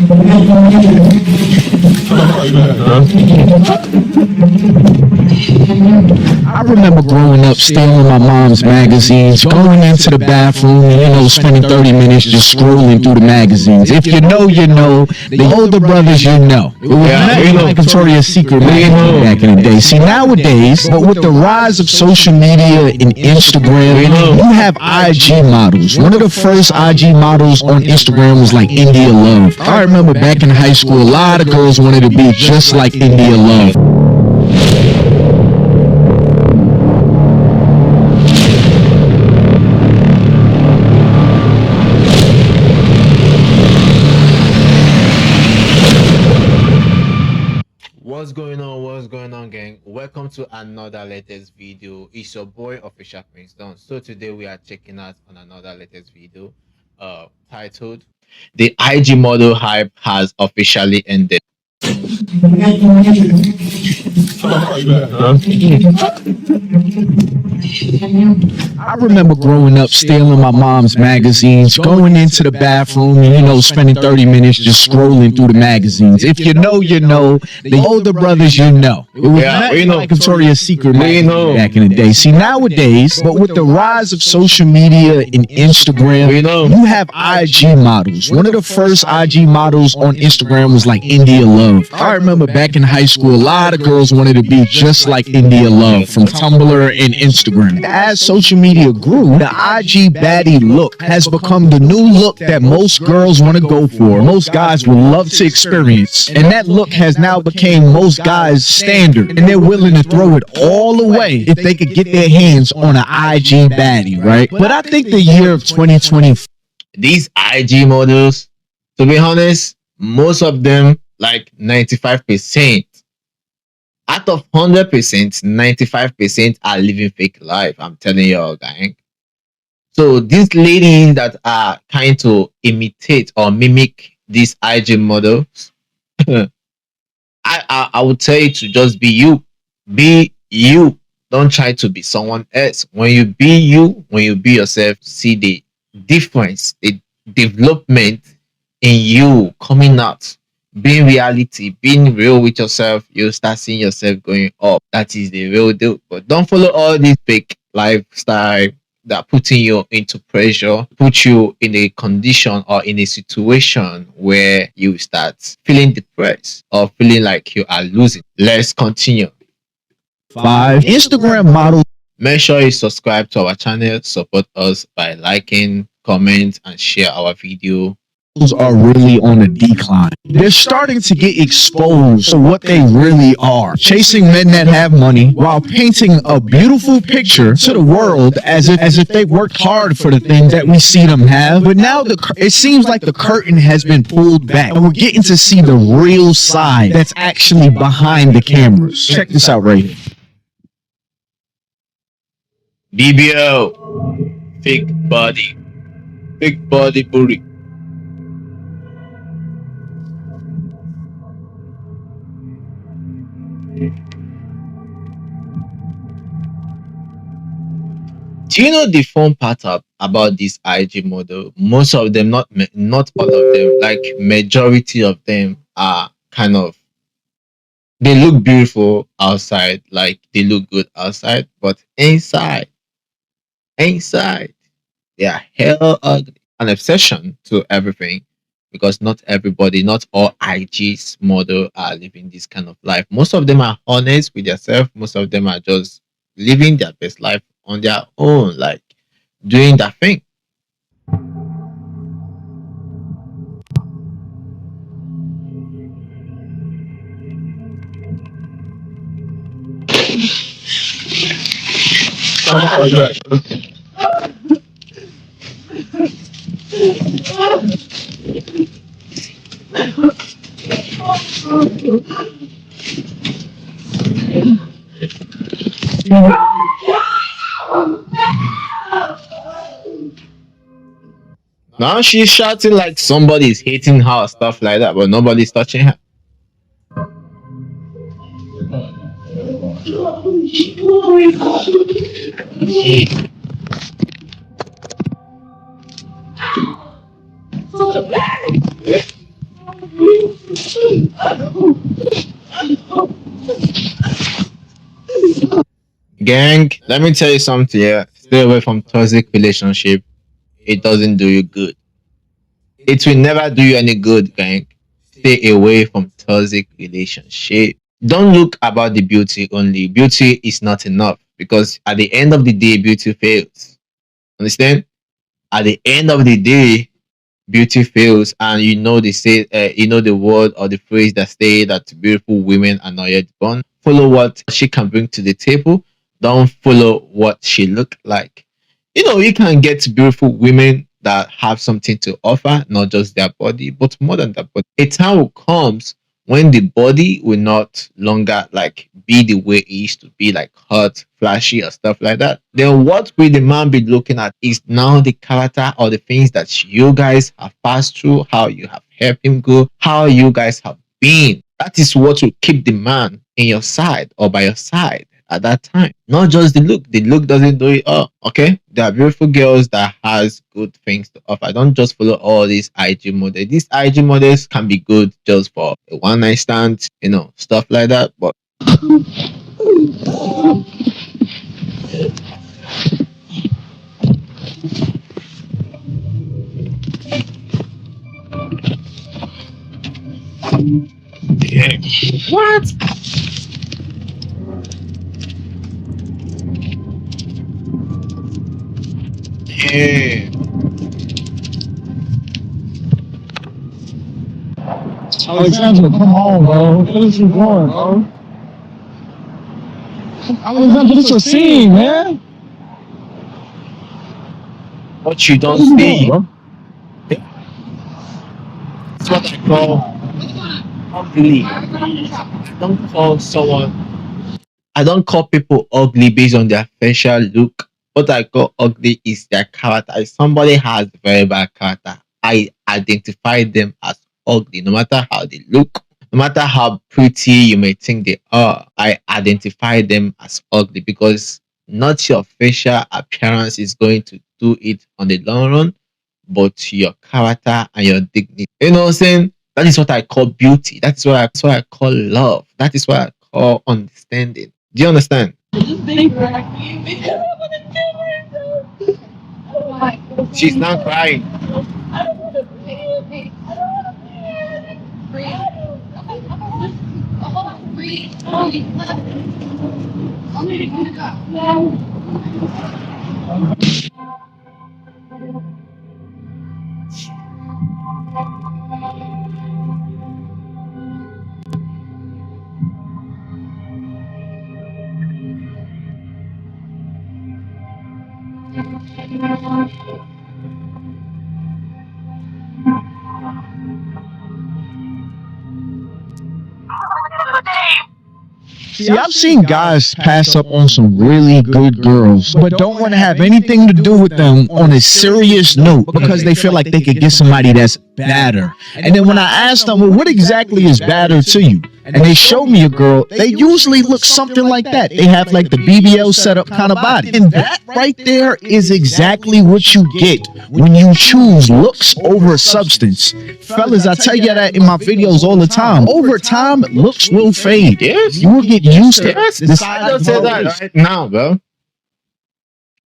I remember growing up stealing my mom's magazines, going into the bathroom, and, spending 30 minutes just scrolling through the magazines. If you know, you know. The older brothers, you know. It was nothing like Victoria's Secret magazine back in the day. See, nowadays, but with the rise of social media and Instagram, you have IG models. One of the first IG models on Instagram was like India Love. I remember back in high school, a lot of girls wanted to be just like India Love. What's going on, gang? Welcome to another latest video. It's your boy Official Prince Don. So today we are checking out on another latest video titled "The IG model hype has officially ended." I remember growing up stealing my mom's magazines, going into the bathroom, and, spending 30 minutes just scrolling through the magazines. If you know, you know. The older brothers, you know. It was nothing like Victoria's Secret magazine back in the day. See, nowadays, but with the rise of social media and Instagram, you have IG models. One of the first IG models on Instagram was like India Love. I remember back in high school, a lot of girls wanted to be just like India Love from Tumblr and Instagram. As social media grew, the IG baddie look has become the new look that most girls want to go for. Most guys would love to experience. And that look has now become most guys' standard. And they're willing to throw it all away if they could get their hands on an IG baddie, right? But I think the year of 2020, These IG models, to be honest, most of them, like 95%, out of 100%, 95% are living fake life. I'm telling y'all, gang. So these ladies that are trying to imitate or mimic these IG models, I would tell you to just be you. Be you. Don't try to be someone else. When you be you, when you be yourself, see the difference, the development in you coming out. Being reality, being real with yourself, you start seeing yourself going up. That is the real deal. But don't follow all this fake lifestyle that putting you into pressure, put you in a condition or in a situation where you start feeling depressed or feeling like you are losing. Let's continue. 5 Instagram models. Make sure you subscribe to our channel, support us by liking, comment, and share our video. Are really on a decline. They're starting to get exposed to what they really are, chasing men that have money while painting a beautiful picture to the world as if they worked hard for the things that we see them have. But now it seems like the curtain has been pulled back and we're getting to see the real side that's actually behind the cameras. Check this out right here. BBL, big body booty. Do you know the fun part about this IG model? Most of them, not all of them, like majority of them are kind of, they look beautiful outside, like they look good outside, but inside, they are hell ugly. An obsession to everything, because not everybody, not all IG's model are living this kind of life. Most of them are honest with themselves. Most of them are just living their best life on their own, like doing that thing. Now she's shouting like somebody's hating her, stuff like that, but nobody's touching her. Gang, let me tell you something. Yeah, stay away from toxic relationship. It doesn't do you good. It will never do you any good, gang. Stay away from toxic relationship. Don't look about the beauty only. Beauty is not enough because at the end of the day, beauty fails. Understand? At the end of the day, beauty fails, and you know they say, you know the word or the phrase that say that beautiful women are not yet born. Follow what she can bring to the table. Don't follow what she look like. You know, you can get beautiful women that have something to offer, not just their body, but more than that. But a time will comes when the body will not longer like be the way it used to be, like hot, flashy, or stuff like that. Then what will the man be looking at is now the character or the things that you guys have passed through, how you have helped him go, how you guys have been. That is what will keep the man in your side or by your side at that time. Not just the look. The look doesn't do it all. Okay. There are beautiful girls that has good things to offer. Don't just follow all these IG models. These IG models can be good just for a one night stand, you know, stuff like that. But yeah. What? Yeah. Alexandra, come on, bro. What is you doing, bro? Alexandra, this is a scene, man. What you What don't is you doing, see. bro? It's what I call ugly. Don't call someone I don't call people ugly based on their facial look. What I call ugly is their character. If somebody has very bad character, I identify them as ugly, no matter how they look, no matter how pretty you may think they are. I identify them as ugly because not your facial appearance is going to do it on the long run, but your character and your dignity. You know what I'm saying? That is what I call beauty. That's what I call love. That is what I call understanding. Do you understand? She's not crying. See, I've seen guys pass up on some really good girls, but don't want to have anything to do with them on a serious note because they feel like they could get somebody that's badder. And then when I ask them, well, what exactly is badder to you? And they show me a girl, they usually look something like that. They have like the BBL setup kind of body. And that right there is exactly what you get when you choose looks over substance. Fellas, I tell you that in my videos all the time. Over time, looks will fade. Yes. You will get used to Yes. this. I don't say that right now, bro.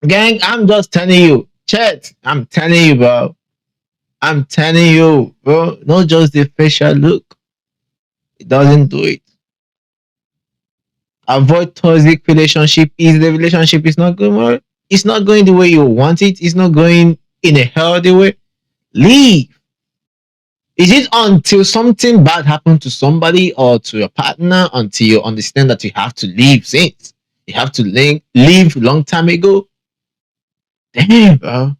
Gang, I'm just telling you. Chat, I'm telling you, bro. I'm telling you, bro. Not just the facial look. It doesn't do it. Avoid toxic relationship. If the relationship is not going, it's not going the way you want it. It's not going in a healthy way. Leave. Is it until something bad happened to somebody or to your partner until you understand that you have to leave? Since you have to leave long time ago. Damn, bro.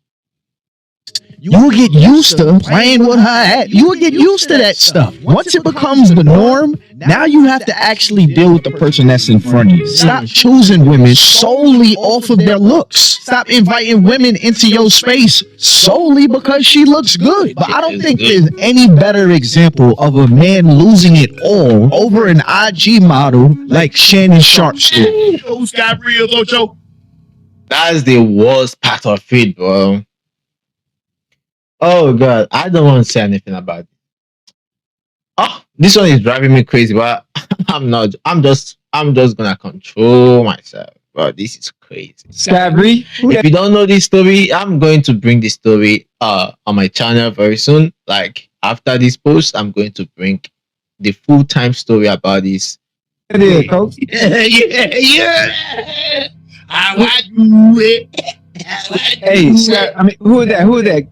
You will get used to playing with her at. You will get used to that stuff. Once it becomes the norm, now you have to actually deal with the person that's in front of you. Stop choosing women solely off of their looks. Stop inviting women into your space solely because she looks good. But I don't think there's any better example of a man losing it all over an IG model like Shannon Sharp's. Who's got real, Ocho? That's the worst part of it, bro. Oh god, I don't want to say anything about it. Oh, this one is driving me crazy, but I'm not. I'm just gonna control myself. Bro, this is crazy. Sabri, If you don't know this story, I'm going to bring this story on my channel very soon. Like after this post, I'm going to bring the full-time story about this. it is, coach. Yeah. I do it. Hey, I mean, who is that? Who is that?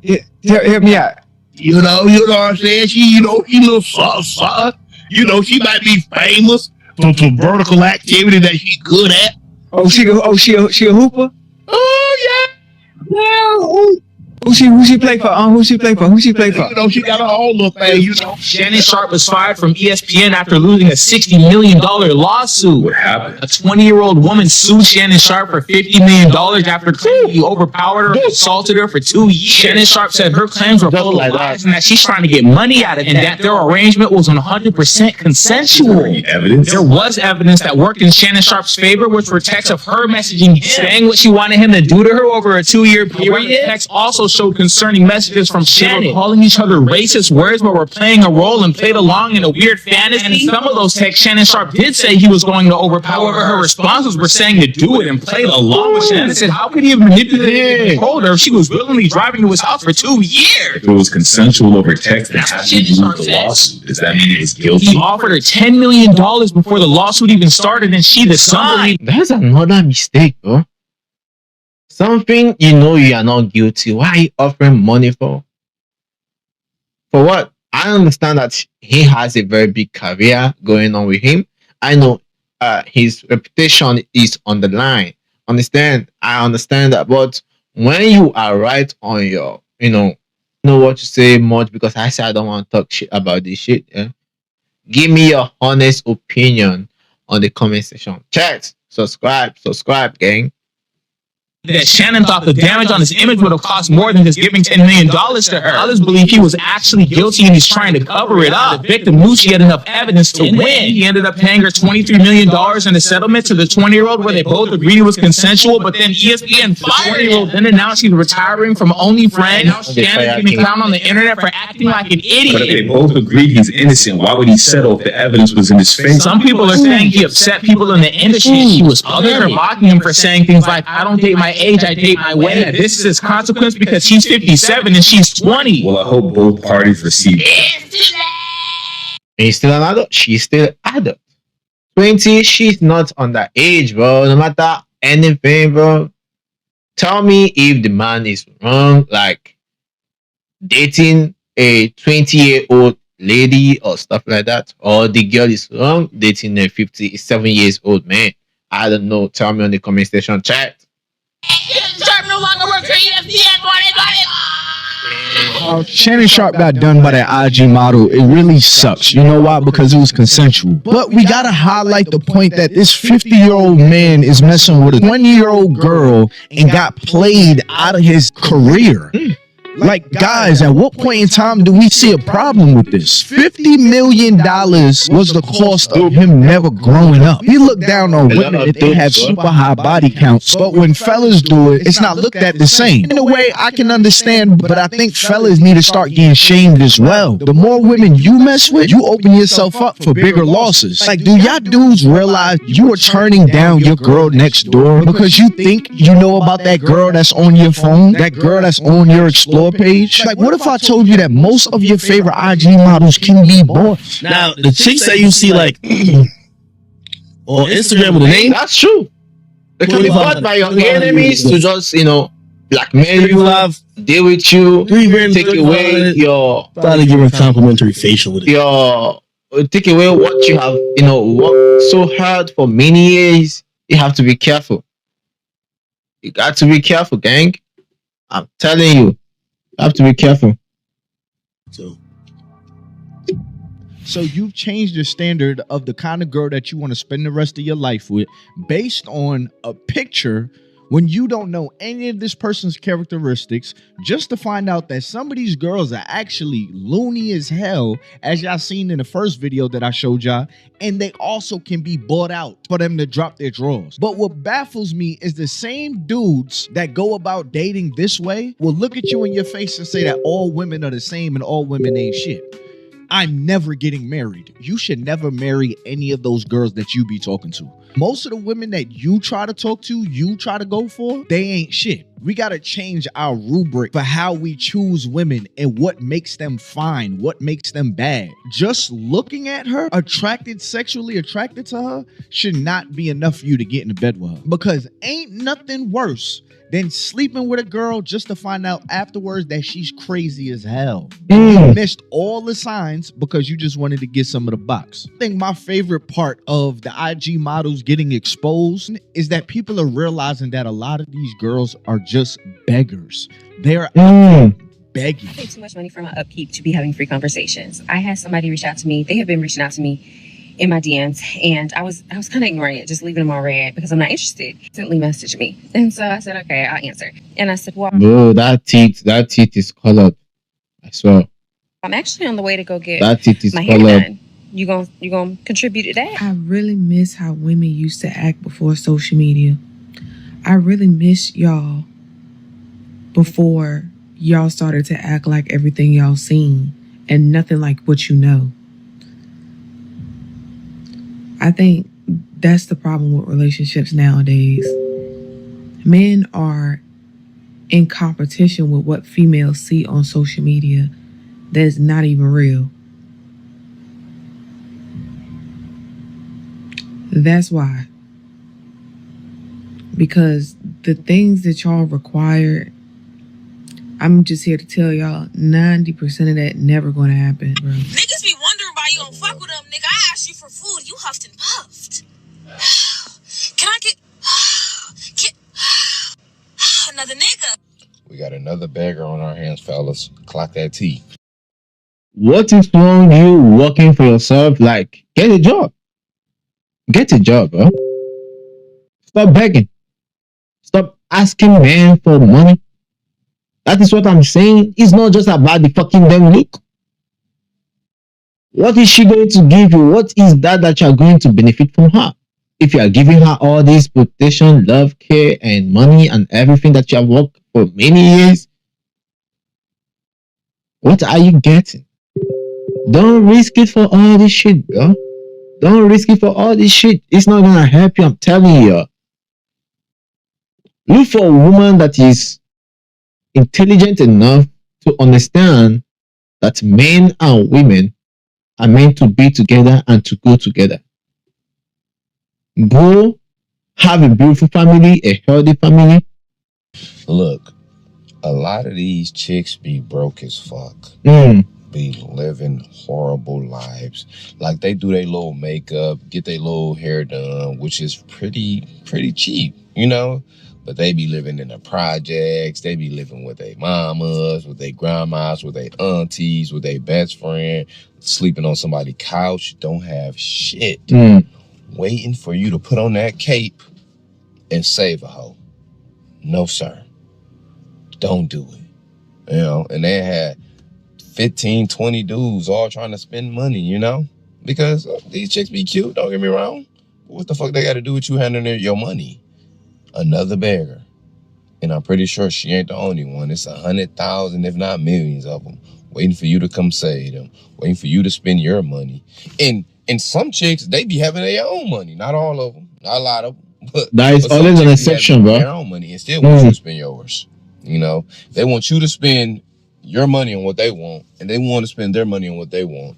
Help me out. You know what I'm saying? She little soft. She might be famous for some vertical activity that she good at. Oh, she a hooper. Oh yeah. Who she play for? Who she play for? She got her own little thing. Shannon Sharp was fired from ESPN after losing a $60 million lawsuit. What happened? A 20-year-old woman sued Shannon Sharp for $50 million after claiming he overpowered her and assaulted her for 2 years. Shannon Sharp said her claims were full of lies and that she's trying to get money out of it, and that their arrangement was 100% consensual. Evidence? There was evidence that worked in Shannon Sharp's favor, which were texts of her messaging him, saying what she wanted him to do to her over a 2-year period. Texts also showed concerning messages from Shannon, calling each other racist words, but were playing a role and played along in a weird fantasy. And in some of those texts, Shannon Sharp did say he was going to overpower her. Her responses were saying to do it and played along with Shannon. Said, how could he have manipulated and controlled her if she was willingly driving to his house for 2 years? If it was consensual over text, then how did he lose the lawsuit? Does that mean he was guilty? He offered her $10 million before the lawsuit even started, and she declined. That's another mistake, bro. Something you know you are not guilty. Why are you offering money for? For what? I understand that he has a very big career going on with him. I know his reputation is on the line. Understand? I understand that. But when you are right on your, know what to say much, because I say I don't want to talk shit about this shit. Yeah? Give me your honest opinion on the comment section. Chat, subscribe, gang. That Shannon thought the damage on his image would have cost more than just giving $10 million to her. Others believe he was actually guilty and he's trying to cover it up. The victim knew she had enough evidence to win. He ended up paying her $23 million in a settlement to the 20-year-old where they both agreed it was consensual, but then ESPN fired the 20-year-old. Then announced she's retiring from OnlyFans. Now Shannon's getting clowned on the internet for acting like an idiot. But if they both agreed he's innocent, why would he settle if the evidence was in his face? Some people are saying he upset people in the industry. Others are mocking him for saying things like, I don't date my age, I date my way. This is his consequence because he's 57 and she's 20. Well, I hope both parties receive. He's still an adult. She's still adult. 20, she's not underage, bro. No matter anything, bro. Tell me if the man is wrong, like dating a 20-year-old lady or stuff like that, or the girl is wrong dating a 57 years old man. I don't know. Tell me on the comment section chat. Shannon Sharp got done by that IG model. It really sucks. You know why? Because it was consensual. But we gotta highlight the point that this 50-year-old man is messing with a 20-year-old girl and got played out of his career. Like, guys, at what point in time do we see a problem with this? $50 million was the cost of him never growing up. He looked down on women if they have super high body counts, but when fellas do it, it's not looked at the same. In a way, I can understand, but I think fellas need to start getting shamed as well. The more women you mess with, you open yourself up for bigger losses. Like, do y'all dudes realize you are turning down your girl next door because you think you know about that girl that's on your phone, that girl that's on your Explore page? Like, what if I told you that most of your favorite IG models can be bought? Now, the chicks that you see like on Instagram with a name, That's true. They can be bought by your enemies to just, blackmail you, deal with you, take away your probably give her a complimentary facial with it. take away what you have, worked so hard for many years. You have to be careful. You got to be careful, gang. I'm telling you. You have to be careful. So you've changed your standard of the kind of girl that you want to spend the rest of your life with based on a picture when you don't know any of this person's characteristics, just to find out that some of these girls are actually loony as hell, as y'all seen in the first video that I showed y'all, and they also can be bought out for them to drop their drawers. But what baffles me is the same dudes that go about dating this way will look at you in your face and say that all women are the same and all women ain't shit. I'm never getting married. You should never marry any of those girls that you be talking to. Most of the women that you try to talk to, you try to go for, they ain't shit. We got to change our rubric for how we choose women and what makes them fine, what makes them bad. Just looking at her, sexually attracted to her, should not be enough for you to get into bed with her. Because ain't nothing worse than sleeping with a girl just to find out afterwards that she's crazy as hell. You missed all the signs because you just wanted to get some of the box. I think my favorite part of the IG models getting exposed is that people are realizing that a lot of these girls are just beggars. They're begging. I pay too much money for my upkeep to be having free conversations. I had somebody reach out to me. They have been reaching out to me in my DMs, and I was kind of ignoring it, just leaving them on red because I'm not interested. Instantly messaged me, and so I said, okay, I'll answer. And I said, well, Bro, that teeth is colored. I swear. I'm actually on the way to go get That teeth is my hair colored. done. You gonna contribute to that? I really miss how women used to act before social media. I really miss y'all before y'all started to act like everything y'all seen and nothing like what you know. I think that's the problem with relationships nowadays. Men are in competition with what females see on social media that's not even real. That's why. Because the things that y'all require, I'm just here to tell y'all 90% of that never gonna happen, bro. Niggas be wondering why you don't fuck with them, nigga. I asked you for food, you huffed and puffed. Can I get another nigga? We got another beggar on our hands, fellas. Clock that T. What is wrong with you working for yourself? Like, get a job. Get a job, bro. Stop begging. Stop asking men for money. That is what I'm saying. It's not just about the fucking damn look. What is she going to give you? What is that you are going to benefit from her? If you are giving her all this protection, love, care, and money and everything that you have worked for many years, what are you getting? Don't risk it for all this shit, bro. Don't risk it for all this shit. It's not gonna help you, I'm telling you. Look for a woman that is intelligent enough to understand that men and women are meant to be together and to go together. Go have a beautiful family, a healthy family. Look, a lot of these chicks be broke as fuck. Be living horrible lives. Like, they do their little makeup, get their little hair done, which is pretty cheap, you know? But they be living in the projects. They be living with their mamas, with their grandmas, with their aunties, with their best friend, sleeping on somebody's couch, don't have shit. Waiting for you to put on that cape and save a hoe. No, sir. Don't do it. You know, and they had 15, 20 dudes all trying to spend money, you know? Because these chicks be cute, don't get me wrong. But what the fuck they got to do with you handling your money? Another beggar. And I'm pretty sure she ain't the only one. It's 100,000, if not millions of them, waiting for you to come save them, waiting for you to spend your money. And some chicks, they be having their own money. Not all of them, not a lot of them. But that is always an exception, bro. Their own money and still want you to spend yours. You know, they want you to spend your money on what they want, and they want to spend their money on what they want.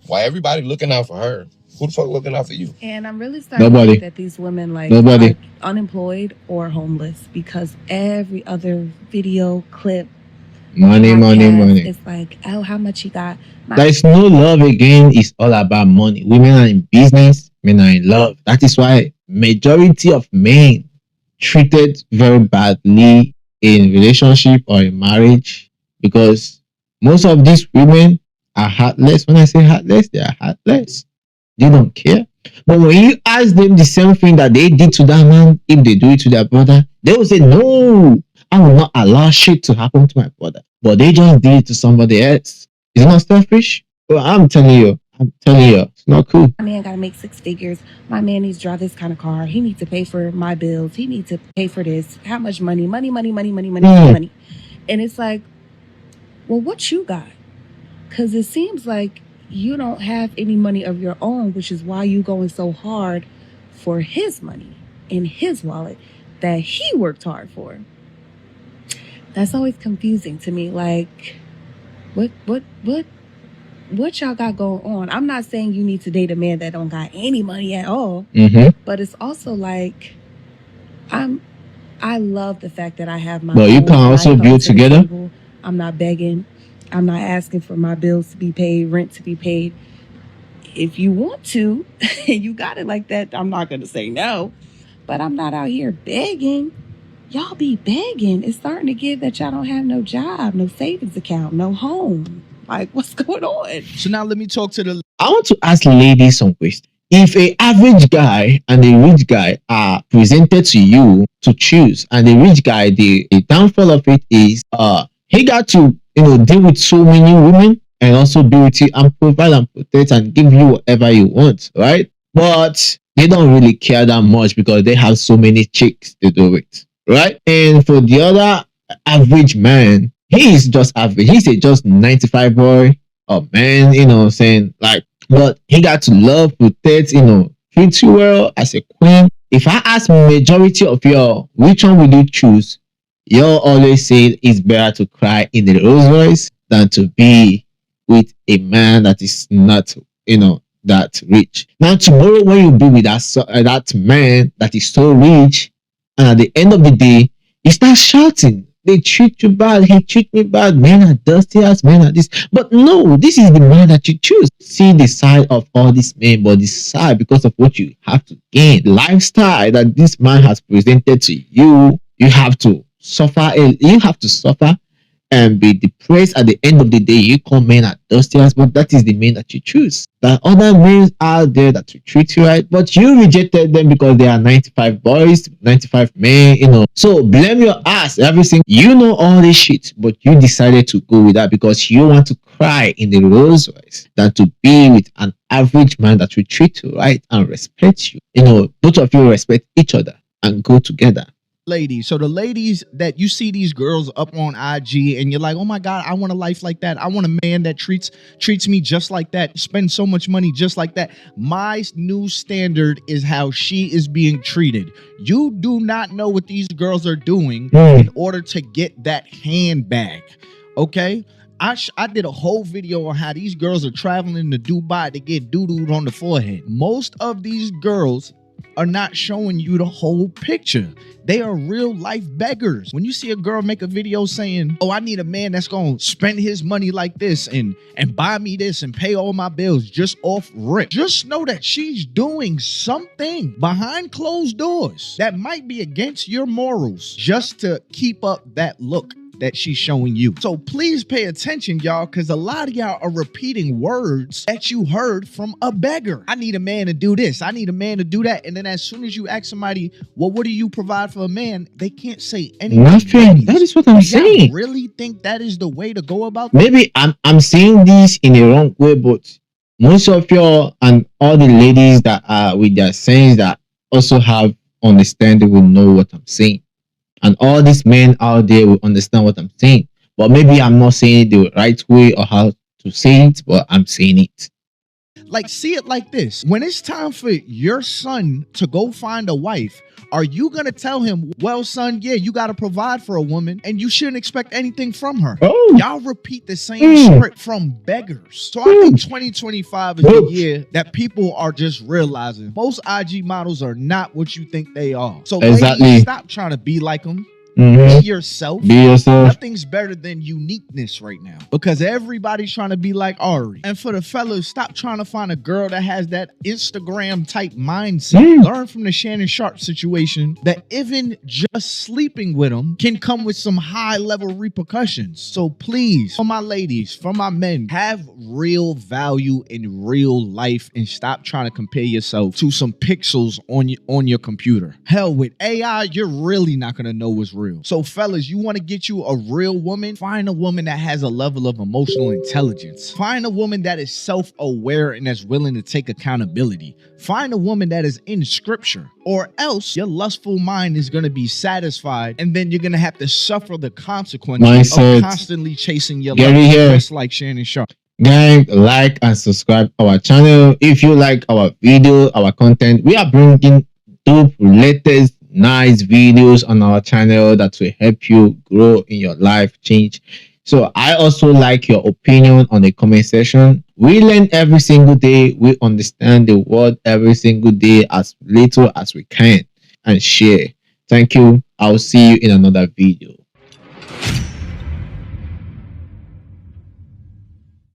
Why everybody looking out for her? Who the fuck looking out for you? And I'm really starting to think that these women are unemployed or homeless, because every other video clip, money. it's like, oh, how much you got? There is no love again. It's all about money. Women are in business, men are in love. That is why majority of men treated very badly in relationship or in marriage, because most of these women are heartless. When I say heartless, they are heartless. They don't care. But when you ask them the same thing that they did to that man, if they do it to their brother, they will say, no, I will not allow shit to happen to my brother. But they just did it to somebody else. Is it not selfish? Well, I'm telling you, it's not cool. My man gotta make 6 figures. My man needs to drive this kind of car. He needs to pay for my bills. He needs to pay for this. How much money? Money. And it's like, well, what you got? Because it seems like you don't have any money of your own, which is why you going so hard for his money in his wallet that he worked hard for. That's always confusing to me. Like, what y'all got going on? I'm not saying you need to date a man that don't got any money at all, but it's also like, I love the fact that I have my. But you can also build together. I'm not begging. I'm not asking for my bills to be paid, rent to be paid. If you want to, and you got it like that, I'm not going to say no. But I'm not out here begging. Y'all be begging. It's starting to get that y'all don't have no job, no savings account, no home. Like, what's going on? So now let me talk to the. I want to ask ladies some questions. If a average guy and a rich guy are presented to you to choose, and the rich guy, the downfall of it is he got to deal with so many women and also be with you and provide and protect and give you whatever you want, right? But they don't really care that much because they have so many chicks to do it, right? And for the other average man, he is just average. He's a just 95 boy or man, saying like, but he got to love, protect, treat you well as a queen. If I ask majority of y'all, which one would you choose? Y'all always say it's better to cry in the Rolls Royce than to be with a man that is not, that rich. Now tomorrow when you be with that man that is so rich, and at the end of the day, you start shouting, they treat you bad, he treat me bad, men are dusty as men are this. But no, this is the man that you choose. See the side of all these men, but the side because of what you have to gain. Lifestyle that this man has presented to you, you have to suffer. You have to suffer and be depressed. At the end of the day, you call men are dusty as, but that is the men that you choose. There are other men out there that will treat you right, but you rejected them because they are 95 boys, 95 men, So blame your ass, everything. You know all this shit, but you decided to go with that because you want to cry in the Rolls Royce than to be with an average man that will treat you right and respect you. Both of you respect each other and go together. Ladies, so the ladies that you see these girls up on IG and you're like, oh my God, I want a life like that. I want a man that treats me just like that, spend so much money just like that. My new standard is how she is being treated. You do not know what these girls are doing in order to get that handbag. Okay? I did a whole video on how these girls are traveling to Dubai to get doo-dooed on the forehead. Most of these girls are not showing you the whole picture. They are real life beggars. When you see a girl make a video saying, oh, I need a man that's going to spend his money like this and buy me this and pay all my bills just off rip, just know that she's doing something behind closed doors that might be against your morals just to keep up that look that she's showing you. So please pay attention, y'all, because a lot of y'all are repeating words that you heard from a beggar. I need a man to do this. I need a man to do that. And then as soon as you ask somebody, well, what do you provide for a man? They can't say anything. Nothing. That is what I'm saying. Really think that is the way to go about that? Maybe I'm saying this in a wrong way, but most of y'all and all the ladies that are with their sayings that also have understanding will know what I'm saying. And all these men out there will understand what I'm saying. But maybe I'm not saying it the right way or how to say it, but I'm saying it. Like, see it like this. When it's time for your son to go find a wife, are you going to tell him, well, son, yeah, you got to provide for a woman and you shouldn't expect anything from her? Oh. Y'all repeat the same script from beggars. So I think 2025 is the year that people are just realizing most IG models are not what you think they are. So ladies, stop trying to be like them. Be yourself. Be yourself. Nothing's better than uniqueness right now because everybody's trying to be like Ari. And for the fellas, stop trying to find a girl that has that Instagram type mindset. Learn from the Shannon Sharp situation that even just sleeping with them can come with some high level repercussions. So please, for my ladies, for my men, have real value in real life and stop trying to compare yourself to some pixels on your computer. Hell, with AI, you're really not going to know what's real. So fellas, you want to get you a real woman? Find a woman that has a level of emotional intelligence. Find a woman that is self-aware and that's willing to take accountability. Find a woman that is in scripture, or else your lustful mind is going to be satisfied and then you're going to have to suffer the consequences of constantly chasing your love, just like Shannon Sharp. Guys, like and subscribe our channel. If you like our video, our content, we are bringing dope, latest, nice videos on our channel that will help you grow in your life, change. So I also like your opinion on the comment section. We learn every single day. We understand the world every single day as little as we can and share. Thank you. I'll see you in another video.